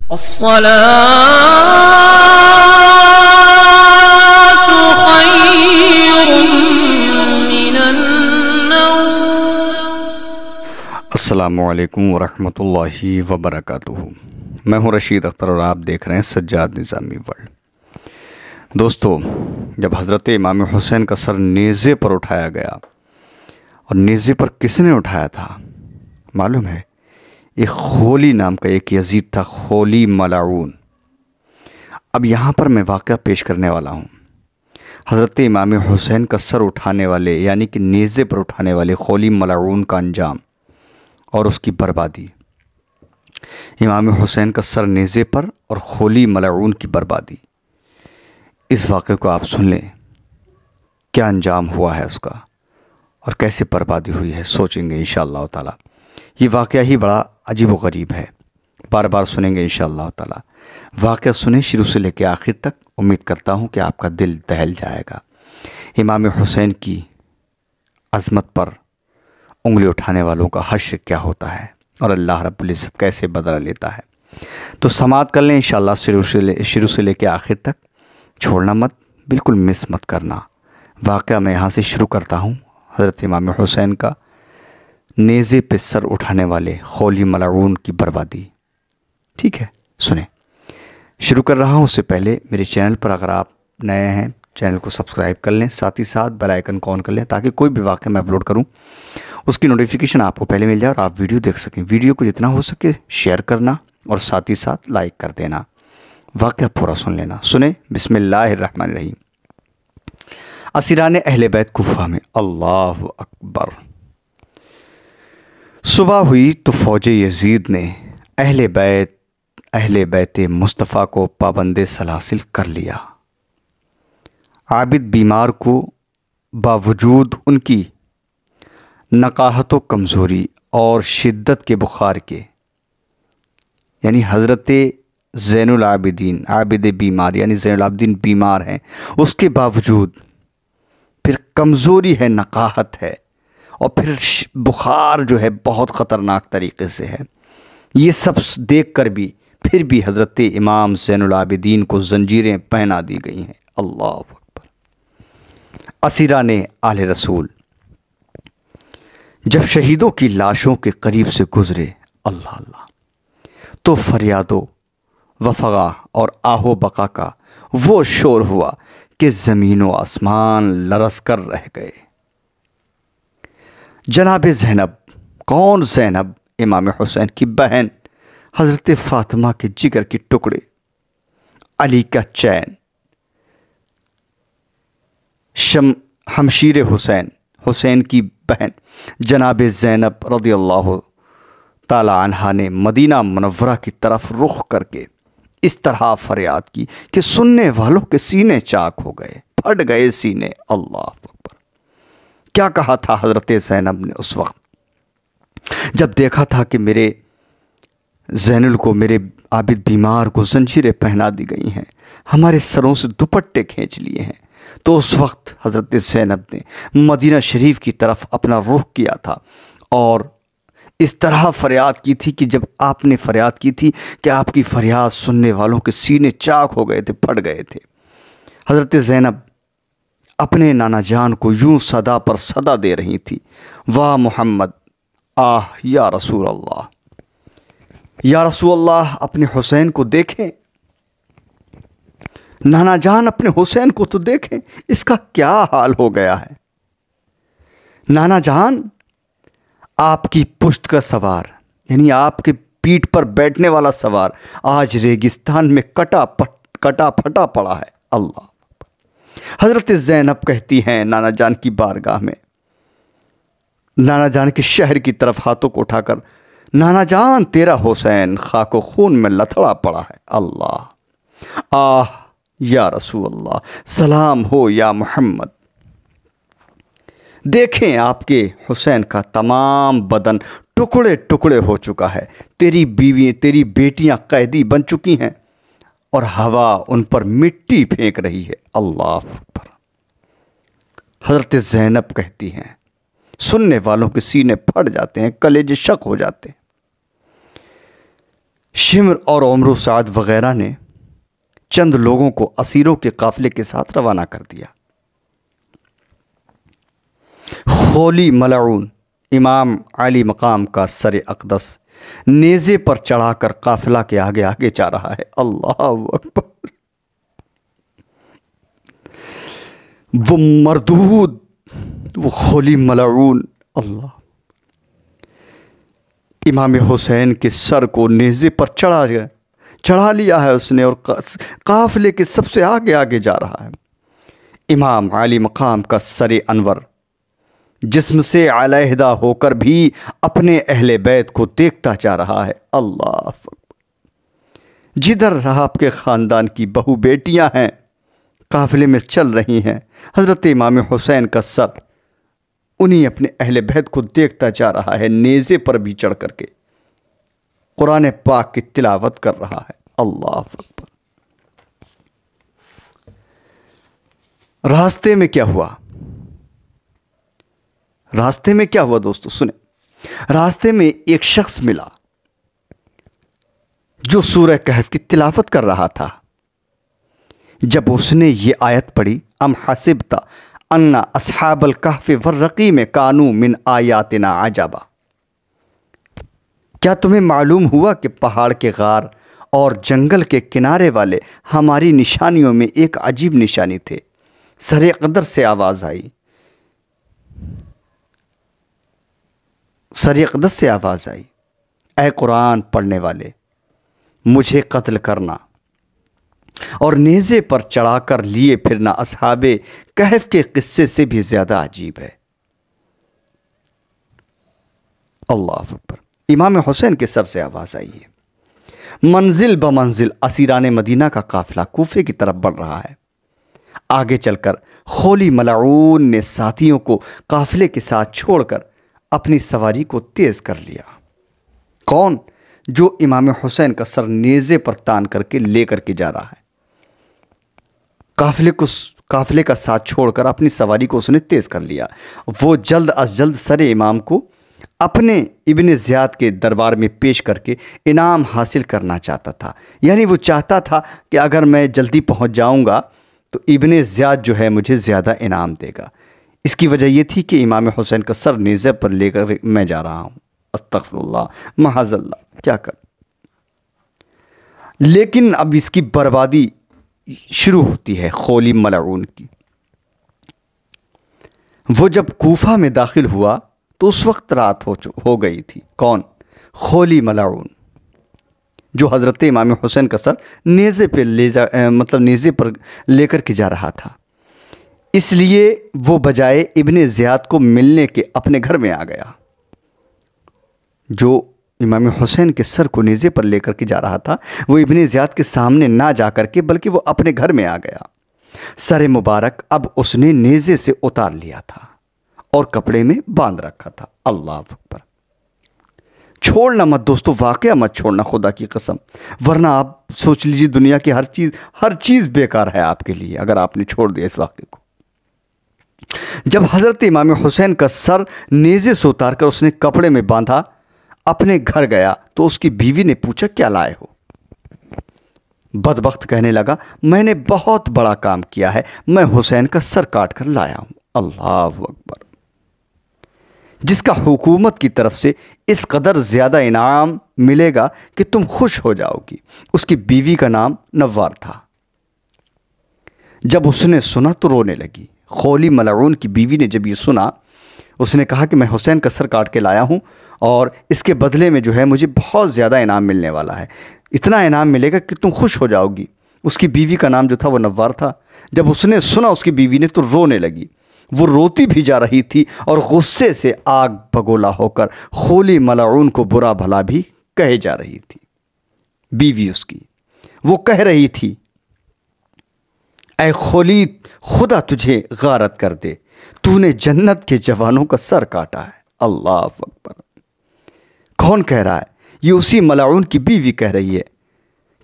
अस्सलातु खैरुम मिनन्नौम। अस्सलामुअलैकुम वरहमतुल्लाहि वबरकातुहू। मैं हूं रशीद अख्तर और आप देख रहे हैं सज्जाद निज़ामी वर्ल्ड। दोस्तों, जब हज़रत इमाम हुसैन का सर नेज़े पर उठाया गया, और नेज़े पर किसने उठाया था मालूम है? एक खोली नाम का एक यजीद था, खोली मलाऊन। अब यहाँ पर मैं वाक़या पेश करने वाला हूँ। हज़रत इमाम हुसैन का सर उठाने वाले यानी कि नेज़े पर उठाने वाले खोली मलाऊन का अंजाम और उसकी बर्बादी। इमाम हुसैन का सर नेज़े पर और खोली मलाऊन की बर्बादी। इस वाक़े को आप सुन लें, क्या अंजाम हुआ है उसका और कैसे बर्बादी हुई है, सोचेंगे इंशाअल्लाह ताला। ये वाक़या ही बड़ा अजीब व गरीब है, बार बार सुनेंगे इंशाअल्लाह ताला। वाक़या सुने शुरू से लेकर आखिर तक। उम्मीद करता हूँ कि आपका दिल दहल जाएगा। इमाम हुसैन की अज़मत पर उंगली उठाने वालों का हश्र क्या होता है और अल्लाह रब्बुल इज़्ज़त कैसे बदला लेता है। तो समाअत कर लें इंशाअल्लाह, शुरू से लेकर आखिर तक। छोड़ना मत, बिल्कुल मिस मत करना। वाक़या मैं यहाँ से शुरू करता हूँ। हज़रत इमाम हुसैन का नेज़े पे सर उठाने वाले खोली मलाऊन की बर्बादी। ठीक है, सुने। शुरू कर रहा हूँ उससे पहले मेरे चैनल पर अगर आप नए हैं, चैनल को सब्सक्राइब कर लें, साथ ही साथ बेल आइकन को ऑन कर लें ताकि कोई भी वाक़या मैं अपलोड करूँ उसकी नोटिफिकेशन आपको पहले मिल जाए और आप वीडियो देख सकें। वीडियो को जितना हो सके शेयर करना और साथ ही साथ लाइक कर देना। वाक़या पूरा सुन लेना। सुने, बिस्मिल्लाहिर्रहमानिर्रहीम। असीरान अहले बैत कुफा में। अल्लाह अकबर। सुबह हुई तो फ़ौज यजीद ने अहले बैत मुस्तफ़ा को पाबंदे सलासिल कर लिया। आबिद बीमार को बावजूद उनकी नकाहत व कमज़ोरी और शिद्दत के बुखार के, यानी हज़रत ज़ैनुल आबिदीन, आबिद बीमार यानी ज़ैनुल आबिदीन बीमार हैं, उसके बावजूद फिर कमज़ोरी है, नकाहत है और फिर बुखार जो है बहुत ख़तरनाक तरीक़े से है। ये सब देख कर भी फिर भी हज़रत इमाम ज़ैनुल आबिदीन को ज़ंजीरें पहना दी गई हैं। अल्लाह अकबर। असीरान आले रसूल जब शहीदों की लाशों के करीब से गुज़रे, अल्लाह अल्लाह, तो फरियादो वफ़गा और आहो बका का वो शोर हुआ कि ज़मीन व आसमान लरज़ कर रह गए। जनाब ज़ैनब, कौन ज़ैनब? इमाम हुसैन की बहन, हज़रत फ़ातिमा के जिगर के टुकड़े, अली का चैन, हमशीर हुसैन, हुसैन की बहन जनाब ज़ैनब रज़ियल्लाहु ताला अन्हा ने मदीना मुनव्वरा की तरफ रुख करके इस तरह फरियाद की कि सुनने वालों के सीने चाक हो गए, फट गए सीने। अल्लाह अकबर। क्या कहा था हज़रत ज़ैनब ने उस वक्त जब देखा था कि मेरे ज़ैनुल को, मेरे आबिद बीमार को ज़ंजीरें पहना दी गई हैं, हमारे सरों से दुपट्टे खींच लिए हैं। तो उस वक्त हज़रत ज़ैनब ने मदीना शरीफ की तरफ अपना रुख किया था और इस तरह फरियाद की थी कि जब आपने फरियाद की थी कि आपकी फरियाद सुनने वालों के सीने चाक हो गए थे, फट गए थे। हज़रत ज़ैनब अपने नाना जान को यूं सदा पर सदा दे रही थी, वाह मोहम्मद, आह या रसूल अल्लाह, या रसूल अल्लाह, अपने हुसैन को देखें, नाना जान अपने हुसैन को तो देखें, इसका क्या हाल हो गया है। नाना जान, आपकी पुश्त का सवार यानी आपके पीठ पर बैठने वाला सवार आज रेगिस्तान में कटा फटा पड़ा है। अल्लाह। हज़रत ज़ैनब कहती हैं नाना जान की बारगाह में, नाना जान के शहर की तरफ हाथों को उठाकर, नाना जान, तेरा हुसैन खाको खून में लथड़ा पड़ा है। अल्लाह। आह या रसूल अल्लाह, सलाम हो या मोहम्मद। देखें आपके हुसैन का तमाम बदन टुकड़े टुकड़े हो चुका है। तेरी बीवी, तेरी बेटियां कैदी बन चुकी हैं और हवा उन पर मिट्टी फेंक रही है। अल्लाह अकबर। हज़रत ज़ैनब कहती हैं, सुनने वालों के सीने फट जाते हैं, कलेजे शक हो जाते हैं। शिमर और उमर साद वगैरह ने चंद लोगों को असीरों के काफिले के साथ रवाना कर दिया। खोली मलऊन इमाम अली मकाम का सर अक़दस नेज़े पर चढ़ाकर काफिला के आगे आगे जा रहा है। अल्लाह अकबर। वो मरदूद, वो खोली मलऊन, अल्लाह, इमाम हुसैन के सर को नेज़े पर चढ़ा लिया है उसने और काफिले के सबसे आगे आगे जा रहा है। इमाम अली मकाम का सर अनवर जिस्म से अलहदा होकर भी अपने अहले बैत को देखता जा रहा है। अल्लाह, जिधर आपके ख़ानदान की बहू बेटियां हैं काफिले में चल रही हैं, हज़रत इमाम हुसैन का सर उन्हीं अपने अहले बैत को देखता जा रहा है, नेज़े पर भी चढ़ करके कुरान पाक की तिलावत कर रहा है। अल्लाह अकबर। रास्ते में क्या हुआ? रास्ते में क्या हुआ दोस्तों, सुने। रास्ते में एक शख्स मिला जो सूरह कहफ की तिलावत कर रहा था। जब उसने ये आयत पढ़ी, अम हसिबता अन्ना अस्हाबल कहफ़ वर्रक़ी में कानू मिन आयातिना अजबा, क्या तुम्हें मालूम हुआ कि पहाड़ के गार और जंगल के किनारे वाले हमारी निशानियों में एक अजीब निशानी थे। सरे कदर से आवाज़ आई, सरे कदर से आवाज़ आई, ऐ कुरान पढ़ने वाले, मुझे कत्ल करना और नेज़े पर चढ़ाकर लिए फिरना असहाबे कहफ के किस्से से भी ज़्यादा अजीब है। अल्लाह अकबर। इमाम हुसैन के सर से आवाज़ आई है। मंजिल ब मंजिल असीरान मदीना का काफिला कूफे की तरफ बढ़ रहा है। आगे चलकर खोली मलऊन ने साथियों को काफिले के साथ छोड़कर अपनी सवारी को तेज़ कर लिया। कौन? जो इमाम हुसैन का सर नेज़े पर तान करके लेकर के जा रहा है। काफिले का साथ छोड़कर अपनी सवारी को उसने तेज़ कर लिया। वो जल्द अज जल्द सर इमाम को अपने इब्ने ज़ियाद के दरबार में पेश करके इनाम हासिल करना चाहता था। यानी वो चाहता था कि अगर मैं जल्दी पहुंच जाऊंगा तो इब्ने ज़ियाद जो है मुझे ज़्यादा इनाम देगा। इसकी वजह ये थी कि इमाम हुसैन का सर नेज़े पर लेकर मैं जा रहा हूँ। अस्तग़फिरुल्लाह, महाज़ल्ला, क्या कर। लेकिन अब इसकी बर्बादी शुरू होती है खोली मलऊन की। वो जब कूफा में दाखिल हुआ तो उस वक्त रात हो गई थी। कौन? खोली मलऊन, जो हज़रत इमाम हुसैन का सर नेज़े पे नेज़े पर लेकर के जा रहा था। इसलिए वो बजाय इब्ने ज़ियाद को मिलने के अपने घर में आ गया। जो इमाम हुसैन के सर को नेज़े पर लेकर के जा रहा था वो इब्ने ज़ियाद के सामने ना जा कर के बल्कि वो अपने घर में आ गया। सर मुबारक अब उसने नेज़े से उतार लिया था और कपड़े में बांध रखा था। अल्लाह अकबर। छोड़ना मत दोस्तों, वाक़या मत छोड़ना, खुदा की कसम, वरना आप सोच लीजिए दुनिया की हर चीज़ बेकार है आपके लिए अगर आपने छोड़ दिया इस वाक़े को। जब हज़रत इमाम हुसैन का सर नेज़े से उतार कर उसने कपड़े में बांधा अपने घर गया तो उसकी बीवी ने पूछा, क्या लाए हो? बदबख्त कहने लगा, मैंने बहुत बड़ा काम किया है, मैं हुसैन का सर काट कर लाया हूँ। अल्लाह अकबर। जिसका हुकूमत की तरफ से इस कदर ज़्यादा इनाम मिलेगा कि तुम खुश हो जाओगी। उसकी बीवी का नाम नव्वार था। जब उसने सुना तो रोने लगी। खोली मलऊन की बीवी ने जब ये सुना उसने कहा कि मैं हुसैन का सर काट के लाया हूँ और इसके बदले में जो है मुझे बहुत ज़्यादा इनाम मिलने वाला है, इतना इनाम मिलेगा कि तुम खुश हो जाओगी। उसकी बीवी का नाम जो था वो नव्वार था। जब उसने सुना उसकी बीवी ने तो रोने लगी। वो रोती भी जा रही थी और गुस्से से आग बगोला होकर खोली मलऊन को बुरा भला भी कहे जा रही थी। बीवी उसकी वो कह रही थी, ऐ खोली, खुदा तुझे गारत कर दे, तूने जन्नत के जवानों का सर काटा है। अल्लाह अकबर। कौन कह रहा है? ये उसी मलऊन की बीवी कह रही है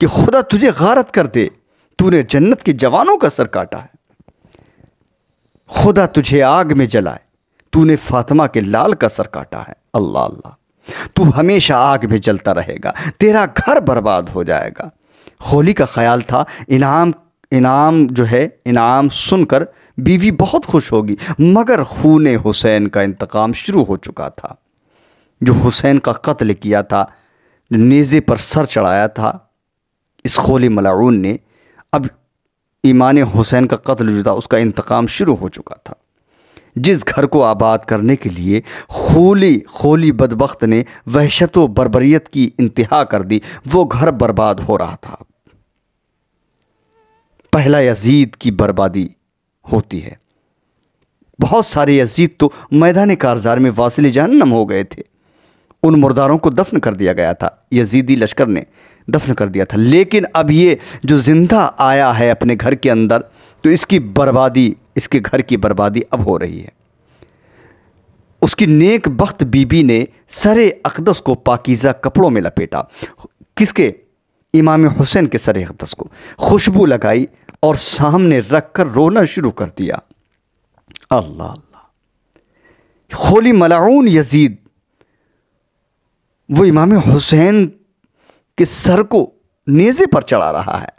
कि खुदा तुझे गारत कर दे, तूने जन्नत के जवानों का सर काटा है। खुदा तुझे आग में जलाए, तूने फातिमा के लाल का सर काटा है। अल्लाह अल्लाह। तू हमेशा आग में जलता रहेगा, तेरा घर बर्बाद हो जाएगा। खोली का ख्याल था इनाम सुनकर बीवी बहुत खुश होगी, मगर खून हुसैन का इंतकाम शुरू हो चुका था। जो हुसैन का कत्ल किया था, नेज़े पर सर चढ़ाया था इस खोली मलाऊन ने, अब ईमान हुसैन का कत्ल जो था उसका इंतकाम शुरू हो चुका था। जिस घर को आबाद करने के लिए खोली बदबख्त ने वहशत व बर्बरियत की इंतहा कर दी, वो घर बर्बाद हो रहा था। पहला यजीद की बर्बादी होती है। बहुत सारे यजीद तो मैदान कारज़ार में वासिल जहन्नम हो गए थे। उन मुर्दारों को दफन कर दिया गया था, यजीदी लश्कर ने दफन कर दिया था। लेकिन अब ये जो ज़िंदा आया है अपने घर के अंदर, तो इसके घर की बर्बादी अब हो रही है। उसकी नेक बख्त बीबी ने सरे अक़दस को पाकीज़ा कपड़ों में लपेटा। किसके? इमाम हुसैन के सरे अक़दस को खुशबू लगाई और सामने रख कर रोना शुरू कर दिया। अल्लाह अल्लाह। खोली मलाऊन यजीद वो इमाम हुसैन के सर को नेज़े पर चढ़ा रहा है,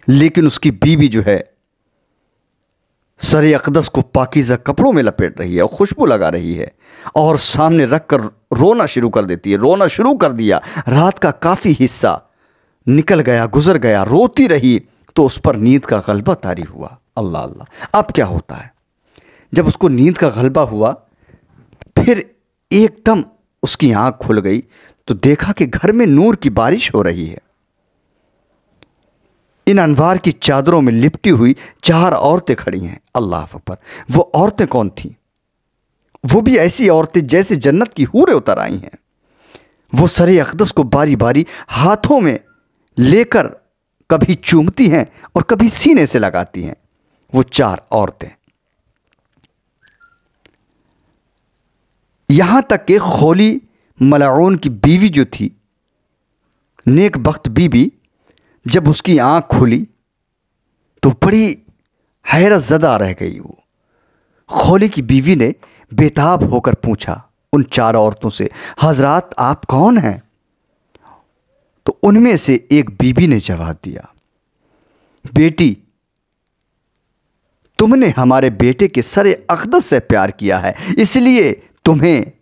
लेकिन उसकी बीवी जो है सरे अक़दस को पाकीज़ा कपड़ों में लपेट रही है और खुशबू लगा रही है और सामने रख कर रोना शुरू कर देती है। रोना शुरू कर दिया। रात का काफ़ी हिस्सा निकल गया, गुजर गया, रोती रही, तो उस पर नींद का गलबा तारी हुआ। अल्लाह अल्लाह। अब क्या होता है? जब उसको नींद का गलबा हुआ, फिर एकदम उसकी आंख खुल गई तो देखा कि घर में नूर की बारिश हो रही है। इन अनवार की चादरों में लिपटी हुई 4 औरतें खड़ी हैं। अल्लाह अकबर। वो औरतें कौन थीं? वो भी ऐसी औरतें जैसे जन्नत की हूरें उतर आई हैं। वो सरे अक़दस को बारी बारी हाथों में लेकर कभी चूमती हैं और कभी सीने से लगाती हैं। वो 4 औरतें। यहां तक कि खोली मलाऊन की बीवी जो थी, नेक बख्त बीबी, जब उसकी आंख खुली तो बड़ी हैरत ज़दा रह गई। वो खोली की बीवी ने बेताब होकर पूछा उन 4 औरतों से, हजरात आप कौन हैं? तो उनमें से एक बीबी ने जवाब दिया, बेटी तुमने हमारे बेटे के सरे अक़दस से प्यार किया है, इसलिए तुम्हें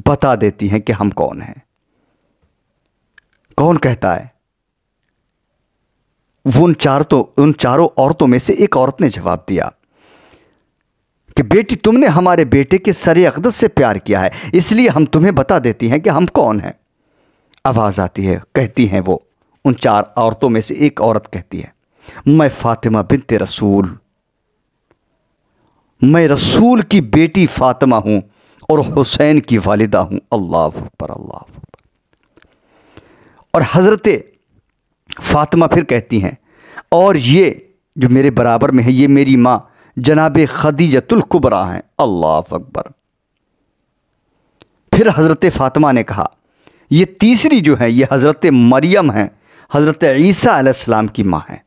बता देती हैं कि हम कौन हैं। कौन कहता है? वो उन चारों औरतों में से एक औरत ने जवाब दिया कि बेटी तुमने हमारे बेटे के सरे अक़दस से प्यार किया है, इसलिए हम तुम्हें बता देती हैं कि हम कौन हैं। आवाज़ आती है, कहती हैं वो, उन 4 औरतों में से एक औरत कहती है, मैं फ़ातिमा बिन्ते रसूल, मैं रसूल की बेटी फ़ातिमा हूँ और हुसैन की वालिदा हूँ। अल्लाह अकबर, अल्लाह अकबर। और हज़रत फ़ातिमा फिर कहती हैं, और ये जो मेरे बराबर में है, ये मेरी माँ जनाब खदीजतुल कुबरा हैं। अल्लाह अकबर। फिर हज़रत फ़ातिमा ने कहा, ये तीसरी जो है ये हज़रत मरियम हैं, हज़रत ईसा अलैहिस्सलाम की माँ हैं।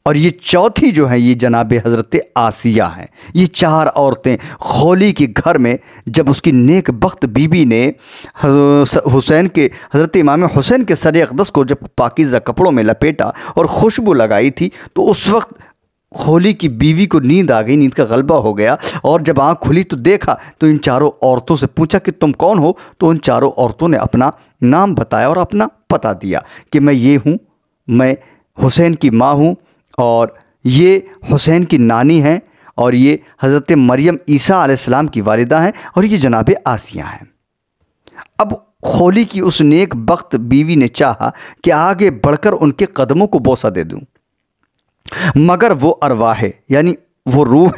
और ये चौथी जो है ये जनाब हज़रत आसिया हैं। ये 4 औरतें खोली के घर में जब उसकी नेक बख्त बीबी ने हज़रत इमाम हुसैन के सरे अक़दस को जब पाकीज़ा कपड़ों में लपेटा और खुशबू लगाई थी, तो उस वक्त खोली की बीवी को नींद आ गई, नींद का गलबा हो गया। और जब आँख खुली तो देखा, तो इन 4 औरतों से पूछा कि तुम कौन हो? तो उन 4 औरतों ने अपना नाम बताया और अपना पता दिया कि मैं ये हूँ, मैं हुसैन की माँ हूँ, और ये हुसैन की नानी हैं, और ये हज़रत मरियम ईसा अलैहिस्सलाम की वालिदा हैं, और ये जनाब आसिया हैं। अब खोली की उस नेक बख्त बीवी ने चाहा कि आगे बढ़कर उनके कदमों को बोसा दे दूं, मगर वो अरवाह यानी वो रूह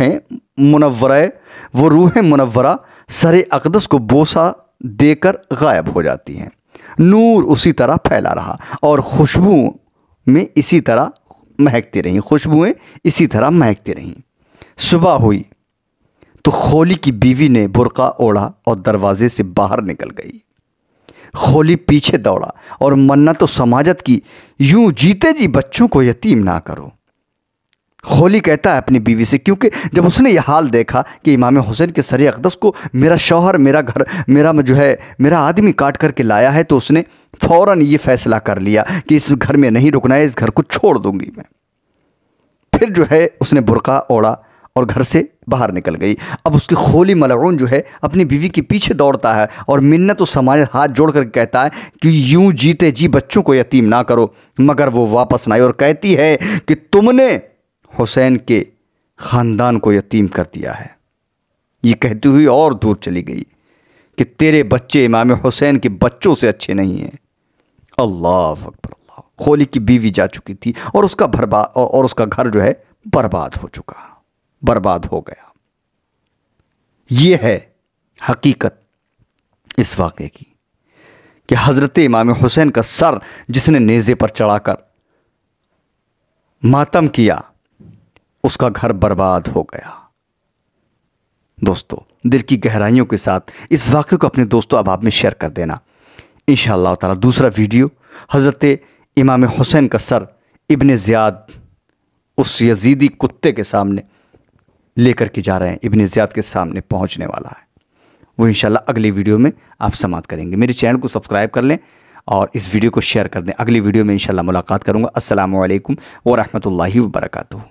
मुनव्वरा सरे अक़दस को बोसा देकर गायब हो जाती हैं। नूर उसी तरह फैला रहा और खुशबुओं में इसी तरह महकती रहीं, खुशबुएं इसी तरह महकती रहीं। सुबह हुई तो खोली की बीवी ने बुर्का ओढ़ा और दरवाजे से बाहर निकल गई। खोली पीछे दौड़ा और मन्नत तो समाजत की, यूं जीते जी बच्चों को यतीम ना करो। खोली कहता है अपनी बीवी से, क्योंकि जब उसने यह हाल देखा कि इमाम हुसैन के सर अक़दस को मेरा शौहर, मेरा घर, मेरा आदमी काट करके लाया है, तो उसने फ़ौरन ये फ़ैसला कर लिया कि इस घर में नहीं रुकना है, इस घर को छोड़ दूंगी मैं। फिर उसने बुर्का ओढ़ा और घर से बाहर निकल गई। अब उसकी खोली मलऊन अपनी बीवी के पीछे दौड़ता है और मिन्नत उस समाज हाथ जोड़ कर कहता है कि यूं जीते जी बच्चों को यतीम ना करो। मगर वो वापस ना आई और कहती है कि तुमने हुसैन के ख़ानदान को यतीम कर दिया है। ये कहती हुई और दूर चली गई कि तेरे बच्चे इमाम हुसैन के बच्चों से अच्छे नहीं हैं। अल्लाह अकबर अल्लाह। खोली की बीवी जा चुकी थी और उसका घर बर्बाद हो चुका, बर्बाद हो गया। ये है हकीकत इस वाक़े की कि हज़रत इमाम हुसैन का सर जिसने नेज़े पर चढ़ाकर मातम किया, उसका घर बर्बाद हो गया। दोस्तों, दिल की गहराइयों के साथ इस वाक़े को अपने दोस्तों अहबाब में शेयर कर देना। इंशाअल्लाह ताला दूसरा वीडियो हज़रत इमाम हुसैन का सर इब्ने ज़ियाद उस यजीदी कुत्ते के सामने लेकर के जा रहे हैं, इब्ने ज़ियाद के सामने पहुंचने वाला है। वो इंशाअल्लाह अगली वीडियो में आप समाअत करेंगे। मेरे चैनल को सब्सक्राइब कर लें और इस वीडियो को शेयर कर दें। अगली वीडियो में इंशाअल्लाह मुलाकात करूँगा। अस्सलामु अलैकुम व रहमतुल्लाहि व बरकातुहू।